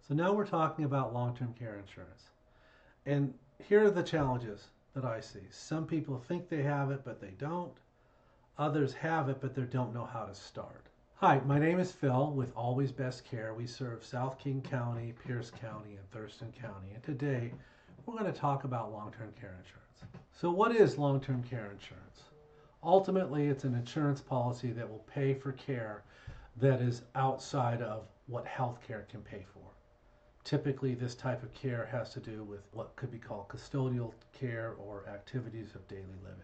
So now we're talking about long-term care insurance. And here are the challenges that I see. Some people think they have it, but they don't. Others have it, but they don't know how to start. Hi, my name is Phil with Always Best Care. We serve South King County, Pierce County, and Thurston County. And today we're going to talk about long-term care insurance. So what is long-term care insurance? Ultimately, it's an insurance policy that will pay for care that is outside of what healthcare can pay for. Typically, this type of care has to do with what could be called custodial care or activities of daily living.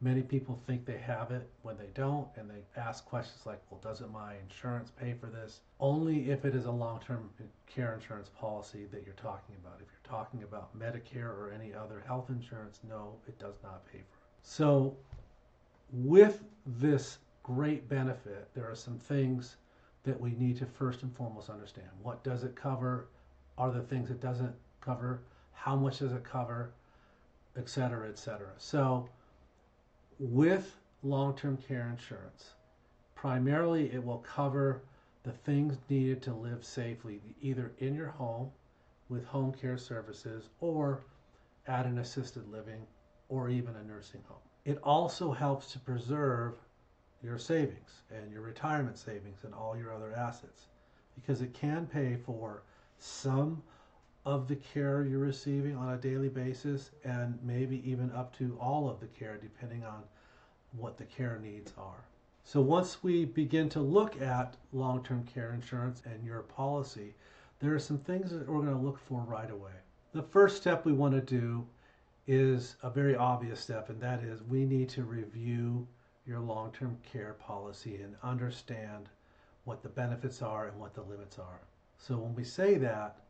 Many people think they have it when they don't, and they ask questions like, well, doesn't my insurance pay for this? Only if it is a long-term care insurance policy that you're talking about. If you're talking about Medicare or any other health insurance, no, it does not pay for it. So with this great benefit, there are some things that we need to first and foremost understand. What does it cover? Are there things it doesn't cover? How much does it cover? Et cetera, et cetera. So with long-term care insurance, primarily it will cover the things needed to live safely, either in your home with home care services or at an assisted living or even a nursing home. It also helps to preserve your savings and your retirement savings and all your other assets, because it can pay for some of the care you're receiving on a daily basis, and maybe even up to all of the care depending on what the care needs are. So once we begin to look at long-term care insurance and your policy, there are some things that we're going to look for right away. The first step we want to do is a very obvious step, and that is we need to review your long-term care policy and understand what the benefits are and what the limits are. So when we say that,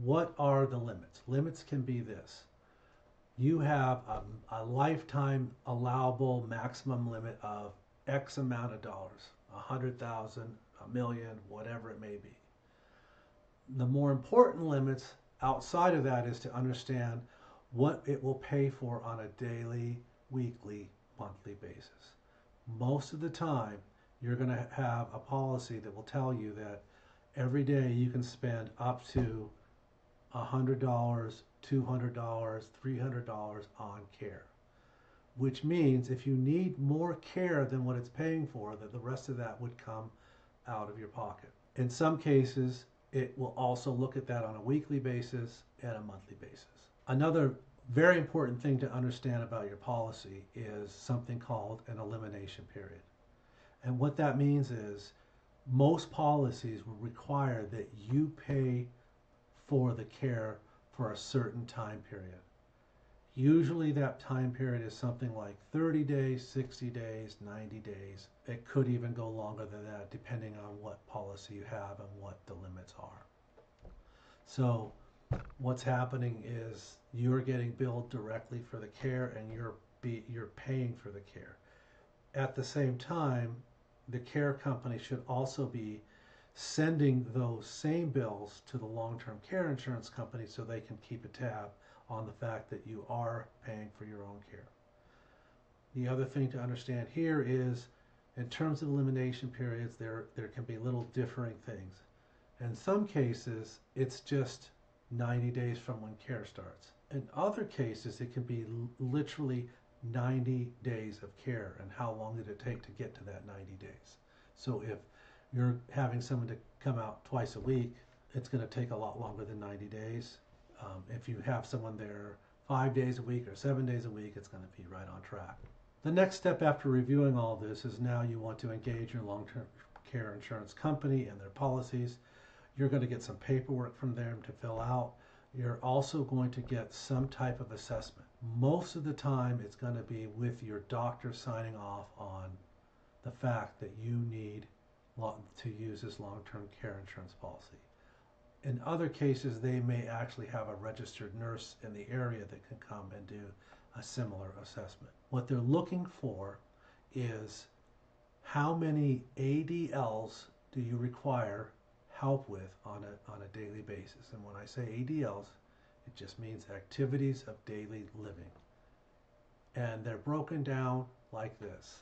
what are the limits? Limits can be this. You have a lifetime allowable maximum limit of X amount of dollars, 100,000, a million, whatever it may be. The more important limits outside of that is to understand what it will pay for on a daily, weekly, monthly basis. Most of the time, you're going to have a policy that will tell you that every day you can spend up to $100, $200, $300 on care, which means if you need more care than what it's paying for, that the rest of that would come out of your pocket. In some cases, it will also look at that on a weekly basis and a monthly basis. Another very important thing to understand about your policy is something called an elimination period. And what that means is most policies will require that you pay for the care for a certain time period. Usually that time period is something like 30 days, 60 days, 90 days. It could even go longer than that depending on what policy you have and what the limits are. So what's happening is you're getting billed directly for the care and you're paying for the care. At the same time, the care company should also be sending those same bills to the long-term care insurance company so they can keep a tab on the fact that you are paying for your own care. The other thing to understand here is, in terms of elimination periods, there can be little differing things. In some cases, it's just 90 days from when care starts. In other cases, it can be literally 90 days of care, and how long did it take to get to that 90 days. So if you're having someone to come out twice a week, it's going to take a lot longer than 90 days. If you have someone there 5 days a week or 7 days a week, it's going to be right on track. The next step after reviewing all this is now you want to engage your long-term care insurance company and their policies. You're going to get some paperwork from them to fill out. You're also going to get some type of assessment. Most of the time it's going to be with your doctor signing off on the fact that you need to use this long-term care insurance policy. In other cases, they may actually have a registered nurse in the area that can come and do a similar assessment. What they're looking for is how many ADLs do you require help with on a daily basis. And when I say ADLs, it just means activities of daily living. And they're broken down like this.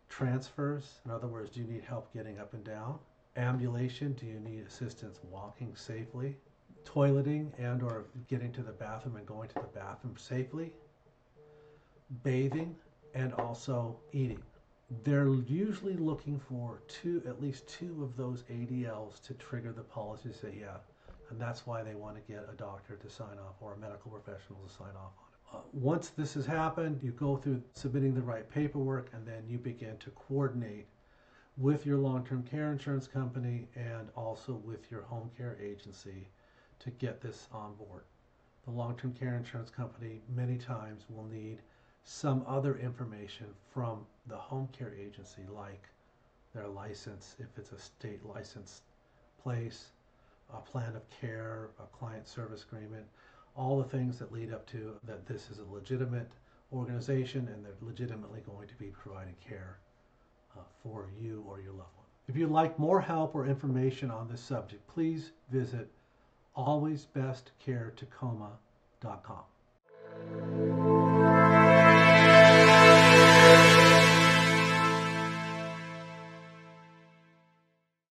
Transfers, in other words, do you need help getting up and down? Ambulation, do you need assistance walking safely? Toileting and or getting to the bathroom and going to the bathroom safely? Bathing, and also eating. They're usually looking for at least two of those ADLs to trigger the policy to say, yeah, and that's why they want to get a doctor to sign off or a medical professional to sign off on it. Once this has happened, you go through submitting the right paperwork, and then you begin to coordinate with your long-term care insurance company and also with your home care agency to get this on board. The long-term care insurance company many times will need some other information from the home care agency, like their license, if it's a state licensed place, a plan of care, a client service agreement, all the things that lead up to that this is a legitimate organization and they're legitimately going to be providing care for you or your loved one. If you'd like more help or information on this subject, please visit alwaysbestcaretacoma.com.